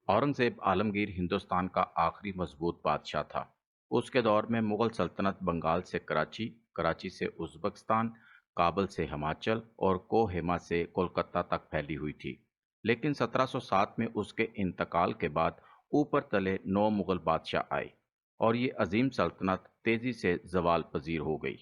औरंगजेब आलमगीर हिंदुस्तान का आखिरी मजबूत बादशाह था। उसके दौर में मुगल सल्तनत बंगाल से कराची, कराची से उज़्बेकिस्तान, काबुल से हिमाचल और कोहिमा से कोलकाता तक फैली हुई थी। लेकिन 1707 में उसके इंतकाल के बाद ऊपर तले 9 मुगल बादशाह आए और ये अजीम सल्तनत तेजी से जवाल पजीर हो गई।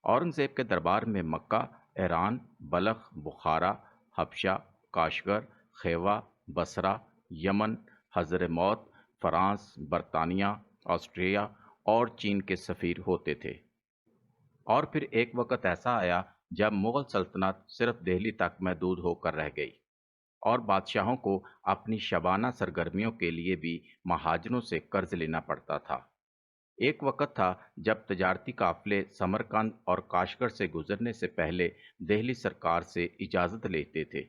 औरंगजेब के दरबार में मक्का, ईरान, बलख, बुखारा, हबशा, काशगर, खेवा, बसरा, यमन, हजरमौत, फ्रांस, बरतानिया, ऑस्ट्रिया और चीन के सफ़ीर होते थे। और फिर एक वक्त ऐसा आया जब मुगल सल्तनत सिर्फ दिल्ली तक महदूद होकर रह गई और बादशाहों को अपनी शबाना सरगर्मियों के लिए भी महाजनों से कर्ज लेना पड़ता था। एक वक्त था जब तजारती काफिले समरकंद और काशगर से गुजरने से पहले दिल्ली सरकार से इजाज़त लेते थे।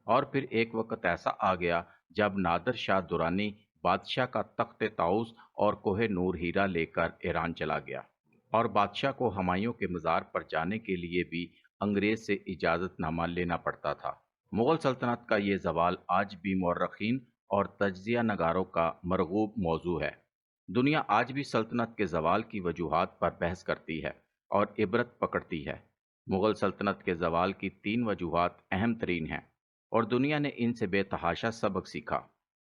और फिर एक वक्त ऐसा आ गया जब नादिर शाह दुरानी बादशाह का तख्त ताउस और कोहे नूर हीरा लेकर ईरान चला गया और बादशाह को हुमायूं के मज़ार पर जाने के लिए भी अंग्रेज से इजाज़तनामा लेना पड़ता था। मुगल सल्तनत का ये जवाल आज भी मौर्रखीन और तज्जिया नगारों का मरगूब मौजू है। दुनिया आज भी सल्तनत के जवाल की वजूहात पर बहस करती है और इबरत पकड़ती है। मुगल सल्तनत के जवाल की 3 वजूहात अहम तरीन हैं और दुनिया ने इनसे बेतहाशा सबक सीखा।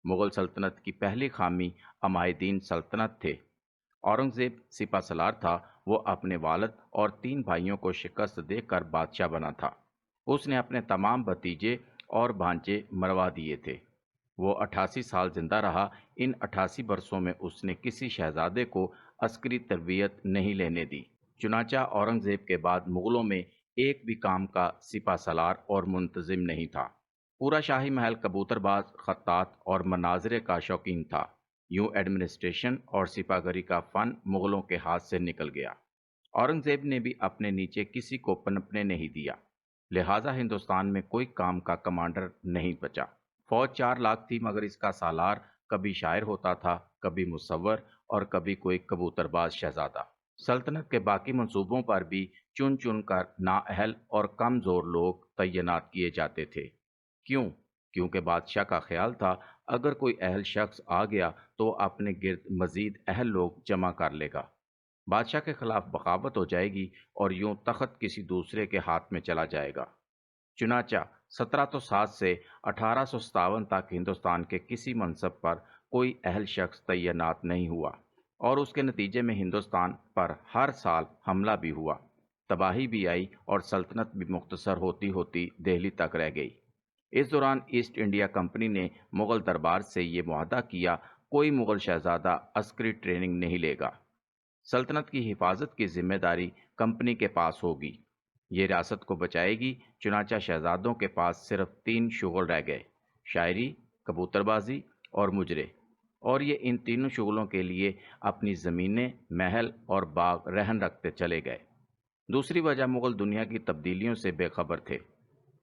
मुगल सल्तनत की पहली खामी अमायदीन सल्तनत थे। औरंगजेब सिपा सलार था। वो अपने वालिद और 3 भाइयों को शिकस्त देकर बादशाह बना था। उसने अपने तमाम भतीजे और भांजे मरवा दिए थे। वो 88 साल जिंदा रहा। इन 88 बरसों में उसने किसी शहजादे को अस्करी तरबियत नहीं लेने दी। चुनाचा औरंगजेब के बाद मुगलों में एक भी काम का सिपा सलार और मुंतजिम नहीं था। पूरा शाही महल कबूतरबाज, खत्तात और मनाजरे का शौकीन था। यूं एडमिनिस्ट्रेशन और सिपागरी का फन मुगलों के हाथ से निकल गया। औरंगजेब ने भी अपने नीचे किसी को पनपने नहीं दिया। लिहाजा हिंदुस्तान में कोई काम का कमांडर नहीं बचा। फौज 4 लाख थी मगर इसका सालार कभी शायर होता था, कभी मुसव्वर और कभी कोई कबूतरबाज शहजादा। सल्तनत के बाकी मंसूबों पर भी चुन चुन कर नाअहल और कमजोर लोग तैनात किए जाते थे। क्यों? क्योंकि बादशाह का ख्याल था अगर कोई अहल शख्स आ गया तो अपने गिर्द मजीद अहल लोग जमा कर लेगा। बादशाह के खिलाफ बगावत हो जाएगी और यूं तख्त किसी दूसरे के हाथ में चला जाएगा। चुनाचा 1707 से 1857 तक हिंदुस्तान के किसी मनसब पर कोई अहल शख्स तैनात नहीं हुआ और उसके नतीजे में हिंदुस्तान पर हर साल हमला भी हुआ, तबाही भी आई और सल्तनत भी मुख्तसर होती होती दिल्ली तक रह गई। इस दौरान ईस्ट इंडिया कंपनी ने मुगल दरबार से ये मुआहदा किया, कोई मुगल शहजादा अस्करी ट्रेनिंग नहीं लेगा। सल्तनत की हिफाजत की जिम्मेदारी कंपनी के पास होगी। ये रियासत को बचाएगी। चुनाचा शहजादों के पास सिर्फ 3 शुगल रह गए, शायरी, कबूतरबाजी और मुजरे, और ये इन तीनों शुगलों के लिए अपनी ज़मीनें, महल और बाग रहन रखते चले गए। दूसरी वजह मुगल दुनिया की तब्दीलियों से बेखबर थे।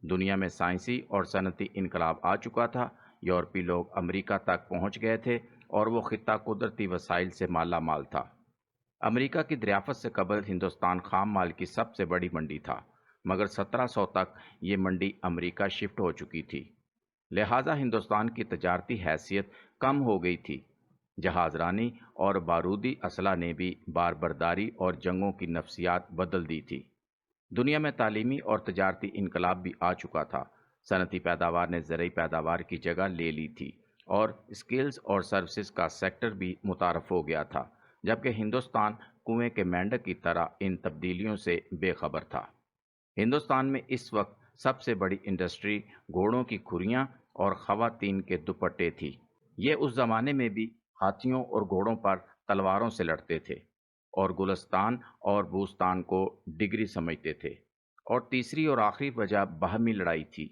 दुनिया में साइंसी और सनती इनकलाब आ चुका था। यूरोपी लोग अमेरिका तक पहुंच गए थे और वो खिता कुदरती वसाइल से माला माल था। अमेरिका की दरियाफत से कबल हिंदुस्तान खाम माल की सबसे बड़ी मंडी था, मगर 1700 तक ये मंडी अमेरिका शिफ्ट हो चुकी थी। लिहाजा हिंदुस्तान की तजारती हैसियत कम हो गई थी। जहाजरानी और बारूदी असला ने भी बारबरदारी और जंगों की नफ्सियात बदल दी थी। दुनिया में तालीमी और तजारती इनकलाब भी आ चुका था। सनती पैदावार ने ज़रूरी पैदावार की जगह ले ली थी और स्किल्स और सर्विसेज का सेक्टर भी मुतारफ हो गया था, जबकि हिंदुस्तान कुएं के मेंढक की तरह इन तब्दीलियों से बेखबर था। हिंदुस्तान में इस वक्त सबसे बड़ी इंडस्ट्री घोड़ों की खुरियां और खवातीन के दुपट्टे थी। ये उस जमाने में भी हाथियों और घोड़ों पर तलवारों से लड़ते थे और गुलस्तान और बूस्तान को डिग्री समझते थे। और तीसरी और आखिरी वजह बाहमी लड़ाई थी।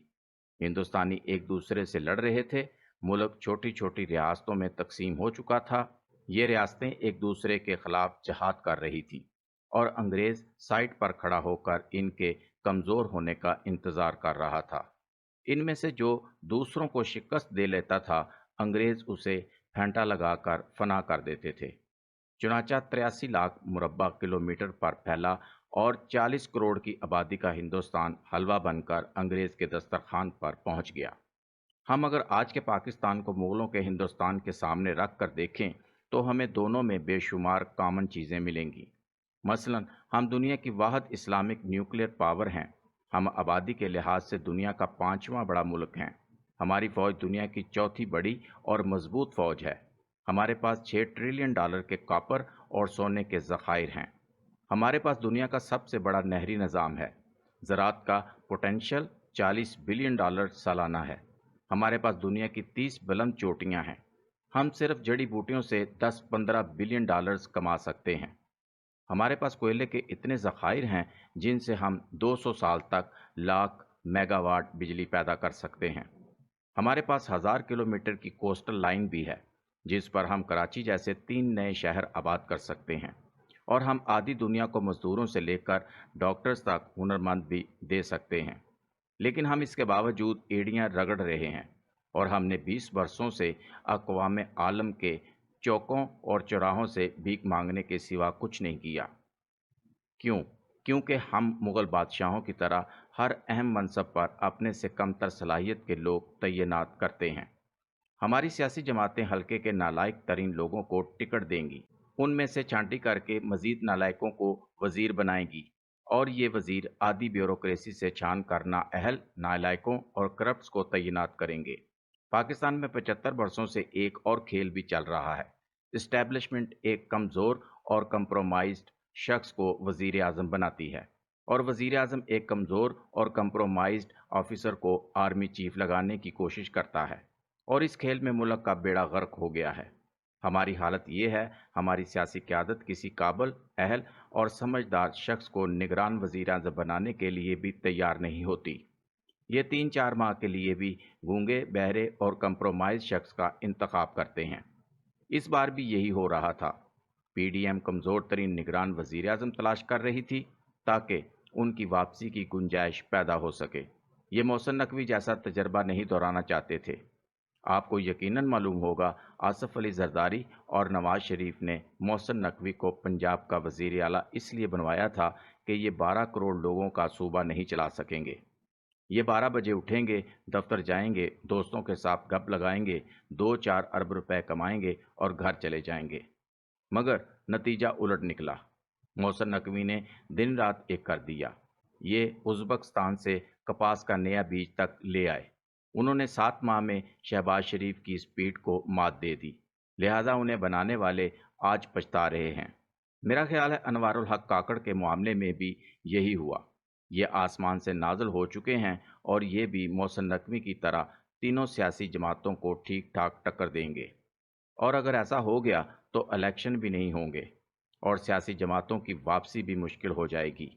हिंदुस्तानी एक दूसरे से लड़ रहे थे। मुल्क छोटी छोटी रियासतों में तकसीम हो चुका था। ये रियासतें एक दूसरे के खिलाफ जहाद कर रही थी और अंग्रेज साइड पर खड़ा होकर इनके कमजोर होने का इंतजार कर रहा था। इनमें से जो दूसरों को शिकस्त दे लेता था, अंग्रेज उसे फेंटा लगाकर फना कर देते थे। चुनाचा 83 लाख मुरब्बा किलोमीटर पर फैला और 40 करोड़ की आबादी का हिंदुस्तान हलवा बनकर अंग्रेज के दस्तरखान पर पहुंच गया। ہم اگر آج کے پاکستان کو مغلوں کے ہندوستان کے سامنے رکھ کر دیکھیں تو ہمیں دونوں میں بے شمار کامن چیزیں ملیں گی۔ مثلا ہم دنیا کی واحد اسلامک نیوکلیئر پاور ہیں۔ ہم آبادی کے لحاظ سے دنیا کا پانچواں بڑا ملک ہیں۔ ہماری فوج دنیا کی چوتھی بڑی اور مضبوط فوج ہے۔ ہمارے پاس 6 ٹریلین ڈالر کے کاپر اور سونے کے ذخائر ہیں۔ ہمارے پاس دنیا کا سب سے بڑا نہری نظام ہے۔ زراعت کا پوٹینشل 40 بلین ڈالر سالانہ ہے۔ ہمارے پاس دنیا کی 30 بلند چوٹیاں ہیں۔ ہم صرف جڑی بوٹیوں سے 10-15 بلین ڈالرز کما سکتے ہیں۔ ہمارے پاس کوئلے کے اتنے ذخائر ہیں جن سے ہم 200 سال تک لاکھ میگا واٹ بجلی پیدا کر سکتے ہیں۔ ہمارے پاس 1000 کلومیٹر کی کوسٹل لائن بھی ہے جس پر ہم کراچی جیسے 3 نئے شہر آباد کر سکتے ہیں، اور ہم آدھی دنیا کو مزدوروں سے لے کر ڈاکٹرز تک ہنرمند بھی دے سکتے ہیں۔ لیکن ہم اس کے باوجود ایڑیاں رگڑ رہے ہیں، اور ہم نے 20 برسوں سے اقوام عالم کے چوکوں اور چوراہوں سے بھیک مانگنے کے سوا کچھ نہیں کیا۔ کیوں؟ کیونکہ ہم مغل بادشاہوں کی طرح ہر اہم منصب پر اپنے سے کم تر صلاحیت کے لوگ تعینات کرتے ہیں۔ ہماری سیاسی جماعتیں حلقے کے نالائق ترین لوگوں کو ٹکٹ دیں گی، ان میں سے چھانٹی کر کے مزید نالائقوں کو وزیر بنائیں گی، اور یہ وزیر آدھی بیوروکریسی سے چھان کر نااہل، نالائقوں اور کرپٹس کو تعینات کریں گے۔ پاکستان میں 75 برسوں سے ایک اور کھیل بھی چل رہا ہے۔ اسٹیبلشمنٹ ایک کمزور اور کمپرومائزڈ شخص کو وزیر اعظم بناتی ہے، اور وزیر اعظم ایک کمزور اور کمپرومائزڈ آفیسر کو آرمی چیف لگانے کی کوشش کرتا ہے، اور اس کھیل میں ملک کا بیڑا غرق ہو گیا ہے۔ ہماری حالت یہ ہے، ہماری سیاسی قیادت کسی قابل، اہل اور سمجھدار شخص کو نگران وزیر اعظم بنانے کے لیے بھی تیار نہیں ہوتی۔ یہ 3-4 ماہ کے لیے بھی گونگے، بہرے اور کمپرومائز شخص کا انتخاب کرتے ہیں۔ اس بار بھی یہی ہو رہا تھا۔ پی ڈی ایم کمزور ترین نگران وزیر اعظم تلاش کر رہی تھی تاکہ ان کی واپسی کی گنجائش پیدا ہو سکے۔ یہ محسن نقوی جیسا تجربہ نہیں دہرانا چاہتے تھے۔ آپ کو یقیناً معلوم ہوگا، آصف علی زرداری اور نواز شریف نے محسن نقوی کو پنجاب کا وزیر اعلیٰ اس لیے بنوایا تھا کہ یہ 12 کروڑ لوگوں کا صوبہ نہیں چلا سکیں گے۔ یہ 12 بجے اٹھیں گے، دفتر جائیں گے، دوستوں کے ساتھ گپ لگائیں گے، 2-4 ارب روپے کمائیں گے اور گھر چلے جائیں گے۔ مگر نتیجہ الٹ نکلا۔ محسن نقوی نے دن رات ایک کر دیا۔ یہ ازبکستان سے کپاس کا نیا بیج تک لے آئے۔ انہوں نے 7 ماہ میں شہباز شریف کی سپیڈ کو مات دے دی، لہذا انہیں بنانے والے آج پچھتا رہے ہیں۔ میرا خیال ہے انوار الحق کاکڑ کے معاملے میں بھی یہی ہوا۔ یہ آسمان سے نازل ہو چکے ہیں، اور یہ بھی محسن نقوی کی طرح تینوں سیاسی جماعتوں کو ٹھیک ٹھاک ٹکر دیں گے، اور اگر ایسا ہو گیا تو الیکشن بھی نہیں ہوں گے، اور سیاسی جماعتوں کی واپسی بھی مشکل ہو جائے گی۔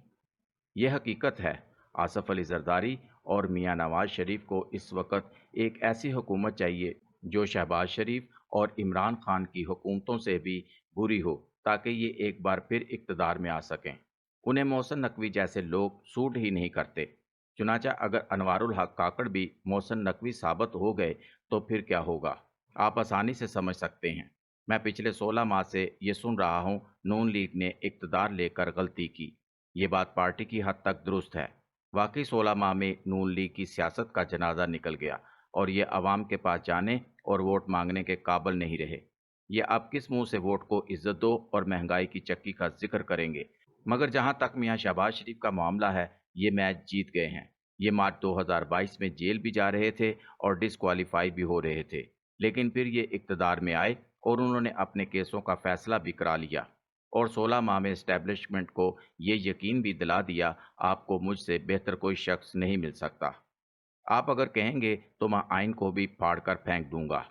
یہ حقیقت ہے۔ آصف علی زرداری اور میاں نواز شریف کو اس وقت ایک ایسی حکومت چاہیے جو شہباز شریف اور عمران خان کی حکومتوں سے بھی بری ہو، تاکہ یہ ایک بار پھر اقتدار میں آ سکیں۔ انہیں محسن نقوی جیسے لوگ سوٹ ہی نہیں کرتے۔ چنانچہ اگر انوار الحق کاکڑ بھی محسن نقوی ثابت ہو گئے تو پھر کیا ہوگا، آپ آسانی سے سمجھ سکتے ہیں۔ میں پچھلے 16 ماہ سے یہ سن رہا ہوں، نون لیگ نے اقتدار لے کر غلطی کی۔ یہ بات پارٹی کی حد تک درست ہے۔ واقعی 16 ماہ میں نون لیگ کی سیاست کا جنازہ نکل گیا، اور یہ عوام کے پاس جانے اور ووٹ مانگنے کے قابل نہیں رہے۔ یہ اب کس منہ سے ووٹ کو عزت دو اور مہنگائی کی چکی کا ذکر کریں گے؟ مگر جہاں تک میاں شہباز شریف کا معاملہ ہے، یہ میچ جیت گئے ہیں۔ یہ مارچ 2022 میں جیل بھی جا رہے تھے اور ڈسکوالیفائی بھی ہو رہے تھے، لیکن پھر یہ اقتدار میں آئے اور انہوں نے اپنے کیسوں کا فیصلہ بھی کرا لیا، اور 16 ماہ میں اسٹیبلشمنٹ کو یہ یقین بھی دلا دیا، آپ کو مجھ سے بہتر کوئی شخص نہیں مل سکتا۔ آپ اگر کہیں گے تو میں آئین کو بھی پھاڑ کر پھینک دوں گا۔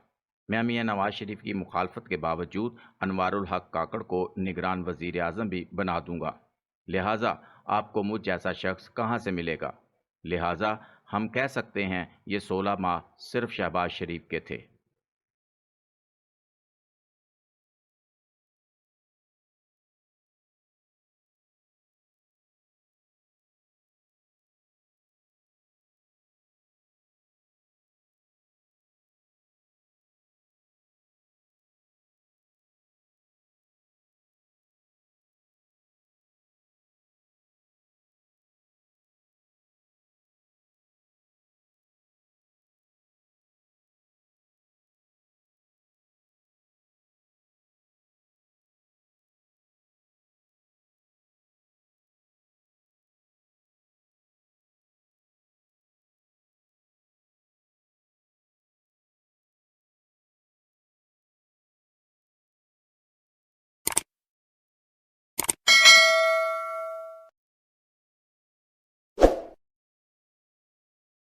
میں میاں نواز شریف کی مخالفت کے باوجود انوار الحق کاکڑ کو نگران وزیر اعظم بھی بنا دوں گا، لہٰذا آپ کو مجھ جیسا شخص کہاں سے ملے گا؟ لہٰذا ہم کہہ سکتے ہیں یہ 16 ماہ صرف شہباز شریف کے تھے۔